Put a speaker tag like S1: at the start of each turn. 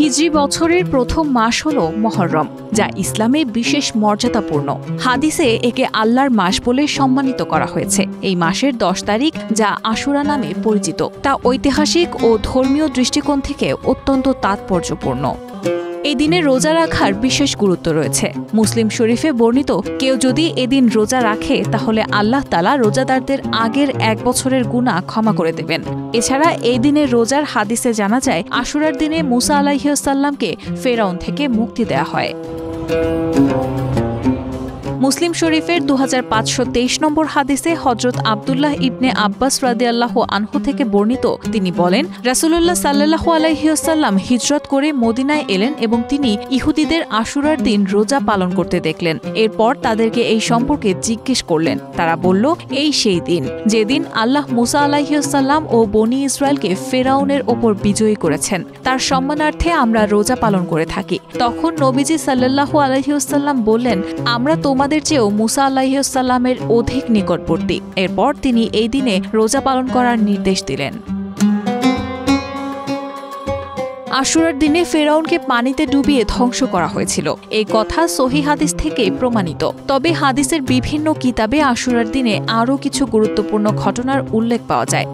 S1: হিজরি বছরের প্রথম মাস হল মুহররম, যা ইসলামে বিশেষ মর্যাদাপূর্ণ। হাদিসে একে আল্লাহর মাস বলে সম্মানিত করা হয়েছে। এই মাসের 10 তারিখ, যা আশুরা নামে পরিচিত, তা ঐতিহাসিক ও ধর্মীয় দৃষ্টিকোণ থেকে অত্যন্ত তাৎপর্যপূর্ণ। এই দিনে রোজা রাখার বিশেষ গুরুত্ব রয়েছে। মুসলিম শরীফে বর্ণিত, কেউ যদি এদিন রোজা রাখে তাহলে আল্লাহ তাআলা রোজাদারদের আগের 1 বছরের গুনাহ ক্ষমা করে দেবেন। এছাড়া এই দিনের রোজার হাদিসে জানা যায়, আশুরার দিনে মুসা আলাইহিস সালামকে ফেরাউন থেকে মুক্তি দেয়া হয়। মুসলিম শরীফের 2523 নম্বর হাদিসে হযরত আব্দুল্লাহ ইবনে আব্বাস রাদিয়াল্লাহু আনহু থেকে বর্ণিত, তিনি বলেন, রাসূলুল্লাহ সাল্লাল্লাহু আলাইহি ওয়াসাল্লাম হিজরত করে মদিনায় এলেন এবং তিনি ইহুদিদের আশুরার দিন রোজা পালন করতে দেখলেন। এরপর তাদেরকে এই সম্পর্কে জিজ্ঞেস করলেন। তারা বলল, এই সেই দিন যেদিন আল্লাহ মুসা আলাইহিস সালাম ও বনী ইসরায়েলকে ফেরাউনের ওপর বিজয়ী করেছেন। তার সম্মানার্থে আমরা রোজা পালন করে থাকি। তখন নবীজি সাল্লাল্লাহু আলাইহি ওয়াসাল্লাম বললেন, আমরা তোমাদের চেয়েও মুসা আলাইহিস সালামের অধিক নিকটবর্তী। এরপর তিনি এই দিনে রোজা পালন করার নির্দেশ দিলেন। আশুরার দিনে ফেরাউনকে পানিতে ডুবিয়ে ধ্বংস করা হয়েছিল, এই কথা সহিহ হাদিস থেকে প্রমাণিত। তবে হাদিসের বিভিন্ন কিতাবে আশুরার দিনে আরও কিছু গুরুত্বপূর্ণ ঘটনার উল্লেখ পাওয়া যায়।